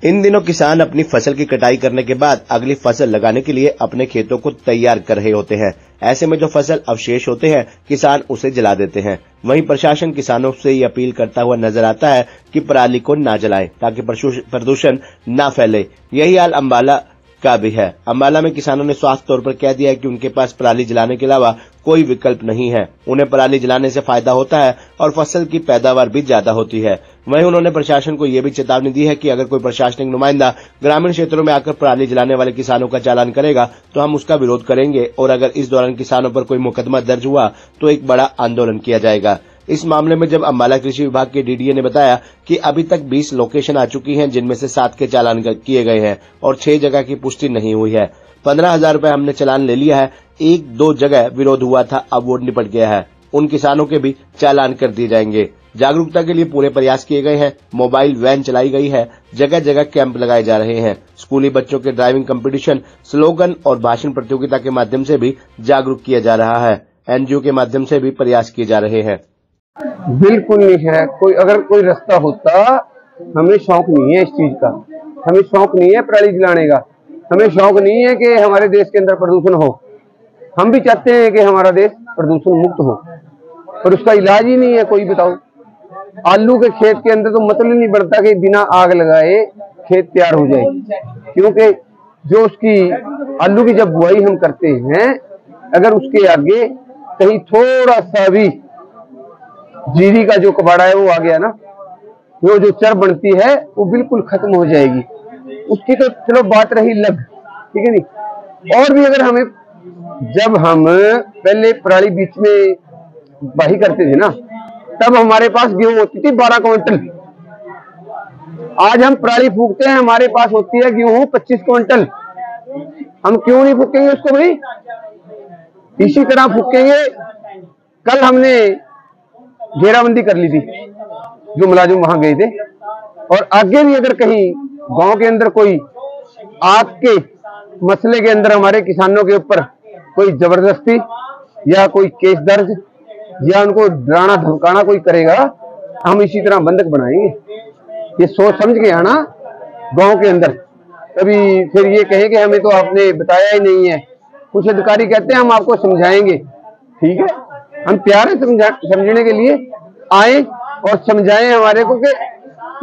इन दिनों किसान अपनी फसल की कटाई करने के बाद अगली फसल लगाने के लिए अपने खेतों को तैयार कर रहे होते हैं। ऐसे में जो फसल अवशेष होते हैं किसान उसे जला देते हैं। वहीं प्रशासन किसानों से ये अपील करता हुआ नजर आता है कि पराली को ना जलाएं ताकि प्रदूषण ना फैले। यही हाल अम्बाला का भी है। अम्बाला में किसानों ने साफ तौर पर कह दिया है कि उनके पास पराली जलाने के अलावा कोई विकल्प नहीं है। उन्हें पराली जलाने से फायदा होता है और फसल की पैदावार भी ज्यादा होती है। वहीं उन्होंने प्रशासन को यह भी चेतावनी दी है कि अगर कोई प्रशासनिक नुमाइंदा ग्रामीण क्षेत्रों में आकर पराली जलाने वाले किसानों का चालान करेगा तो हम उसका विरोध करेंगे और अगर इस दौरान किसानों पर कोई मुकदमा दर्ज हुआ तो एक बड़ा आंदोलन किया जाएगा। इस मामले में जब अम्बाला कृषि विभाग के डीडीए ने बताया कि अभी तक 20 लोकेशन आ चुकी हैं जिनमें से 7 के चालान किए गए हैं और 6 जगह की पुष्टि नहीं हुई है। 15,000 रुपए हमने चालान ले लिया है। 1-2 जगह विरोध हुआ था, अब वो निपट गया है। उन किसानों के भी चालान कर दिए जाएंगे। जागरूकता के लिए पूरे प्रयास किए गए हैं। मोबाइल वैन चलाई गई है, जगह जगह कैंप लगाए जा रहे हैं। स्कूली बच्चों के ड्राइविंग कंपटीशन, स्लोगन और भाषण प्रतियोगिता के माध्यम से भी जागरूक किया जा रहा है। एनजीओ के माध्यम से भी प्रयास किए जा रहे हैं। बिल्कुल नहीं है। अगर कोई रास्ता होता, हमें शौक नहीं है इस चीज का। हमें शौक नहीं है पराली जलाने का। हमें शौक नहीं है कि हमारे देश के अंदर प्रदूषण हो। हम भी चाहते हैं कि हमारा देश प्रदूषण मुक्त हो, पर उसका इलाज ही नहीं है कोई। बताओ, आलू के खेत के अंदर तो मतलब ही नहीं बनता कि बिना आग लगाए खेत तैयार हो जाए, क्योंकि जो उसकी आलू की जब बुआई हम करते हैं, अगर उसके आगे कहीं थोड़ा सा भी जीरी का जो कबाड़ा है वो आ गया ना, वो जो चर बनती है वो बिल्कुल खत्म हो जाएगी। उसकी तो चलो बात रही लग, ठीक है नहीं। और भी अगर हमें, जब हम पहले पराली बीच में बाही करते थे ना, तब हमारे पास गेहूं होती थी 12 क्विंटल। आज हम पराली फूकते हैं, हमारे पास होती है गेहूं 25 क्विंटल। हम क्यों नहीं फूकेंगे उसको भाई? इसी तरह फूकेंगे। कल हमने घेराबंदी कर ली थी, जो मुलाजिम वहां गए थे। और आगे भी अगर कहीं गांव के अंदर कोई आपके मसले के अंदर हमारे किसानों के ऊपर कोई जबरदस्ती या कोई केस दर्ज या उनको डराना धमकाना कोई करेगा, हम इसी तरह बंधक बनाएंगे। ये सोच समझ के आना गांव के अंदर। कभी फिर ये कहे कि हमें तो आपने बताया ही नहीं है। कुछ अधिकारी कहते हैं हम आपको समझाएंगे, ठीक है, हम तैयार हैं समझने के लिए। आए और समझाएं हमारे को कि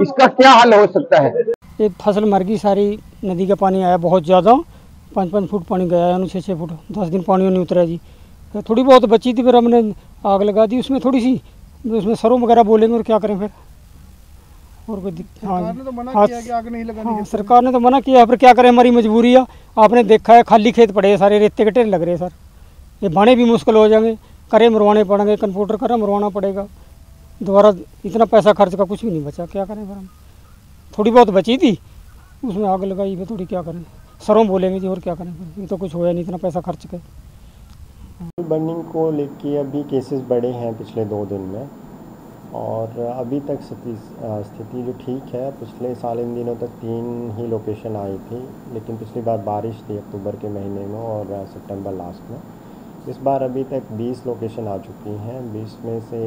इसका क्या हल हो सकता है। ये फसल मर गई सारी। नदी का पानी आया बहुत ज़्यादा, 5-5 फुट पानी गया है, 6-6 फुट। 10 दिन पानी नहीं उतरा जी। थोड़ी बहुत बची थी, फिर हमने आग लगा दी उसमें थोड़ी सी। उसमें सरों वगैरह बोलेंगे और क्या करें फिर। और कोई सरकार ने तो मना किया कि आग नहीं लगानी। हाँ, सरकार ने तो मना किया, फिर क्या करें, हमारी मजबूरी है। आपने देखा है खाली खेत पड़े हैं सारे, रेते के ढेर लग रहे हैं सर। ये बाने भी मुश्किल हो जाएंगे, करे मरवाने पड़ेंगे, कंप्यूटर करे मरवाना पड़ेगा दोबारा। इतना पैसा खर्च का कुछ भी नहीं बचा, क्या करें फिर हम। थोड़ी बहुत बची थी, उसमें आग लगाई फिर थोड़ी, क्या करें, सरों बोलेंगे जी, और क्या करें फिर। ये तो कुछ होया नहीं, इतना पैसा खर्च के। बर्निंग को लेके अभी केसेस बढ़े हैं पिछले 2 दिन में, और अभी तक स्थिति जो ठीक है। पिछले साल इन दिनों तक 3 ही लोकेशन आई थी, लेकिन पिछली बार बारिश थी अक्टूबर के महीने में और सितंबर लास्ट में। इस बार अभी तक 20 लोकेशन आ चुकी हैं। 20 में से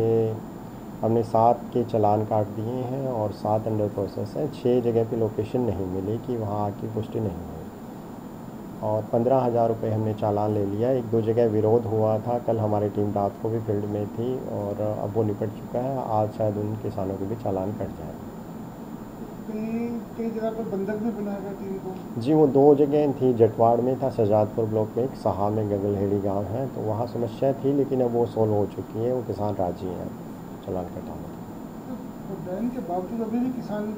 हमने 7 के चालान काट दिए हैं और 7 अंडर प्रोसेस है। 6 जगह पे लोकेशन नहीं मिली कि वहाँ आके पुष्टि नहीं हुई, और 15,000 रुपये हमने चालान ले लिया। 1-2 जगह विरोध हुआ था। कल हमारी टीम रात को भी फील्ड में थी और अब वो निपट चुका है। आज शायद उन किसानों के भी चालान कट जाए। कई जगह पर बंधक भी बनाया गया टीम को। जी, वो 2 जगह थी। जटवाड़ में था, सजादपुर ब्लॉक में एक साहा में गगलहेड़ी गांव है, तो वहाँ समस्या थी, लेकिन अब वो सोल्व हो चुकी है। वो किसान राजी हैं चालान कटाने। तो बैन के बावजूद अभी भी किसान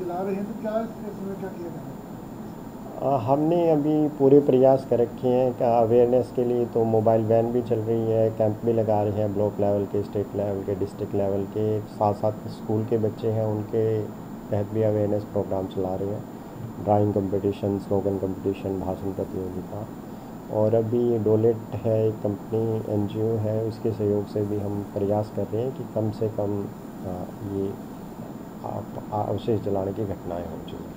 जला रहे हैं, तो क्या इसमें क्या किया जाए? हमने अभी पूरे प्रयास कर रखे हैं कि अवेयरनेस के लिए तो मोबाइल वैन भी चल रही है, कैंप भी लगा रहे हैं, ब्लॉक लेवल के, स्टेट लेवल के, डिस्ट्रिक्ट लेवल के। साथ साथ स्कूल के बच्चे हैं, उनके तहत भी अवेयरनेस प्रोग्राम चला रहे हैं। ड्राइंग कंपटीशन, स्लोगन कंपटीशन, भाषण प्रतियोगिता। और अभी डोलेट है एक कंपनी, एनजीओ है, उसके सहयोग से भी हम प्रयास कर रहे हैं कि कम से कम ये अवशेष जलाने की घटनाएँ हो चाहिए।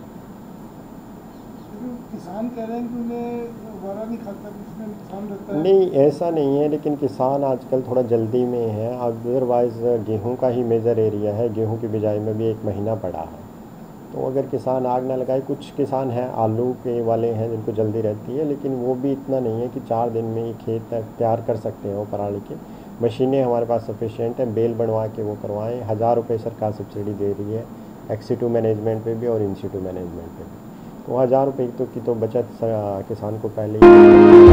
किसान कह रहे हैं कि उन्हें वारा नहीं खाता, उसमें नुकसान रहता है। नहीं, ऐसा नहीं है, लेकिन किसान आजकल थोड़ा जल्दी में है। अदरवाइज़ गेहूं का ही मेजर एरिया है। गेहूं की बिजाई में भी 1 महीना पड़ा है, तो अगर किसान आग ना लगाए, कुछ किसान हैं आलू के वाले हैं जिनको जल्दी रहती है, लेकिन वो भी इतना नहीं है कि 4 दिन में ये खेत तैयार कर सकते हैं वो पराली के। मशीनें हमारे पास सफिशिएंट हैं, बेल बनवा के वो करवाएं। 1000 रुपये सरकार सब्सिडी दे रही है एक्सीटू मैनेजमेंट पे भी और इंसीटू मैनेजमेंट पे भी। तो 1000 रुपये की तो बचत किसान को पहले ही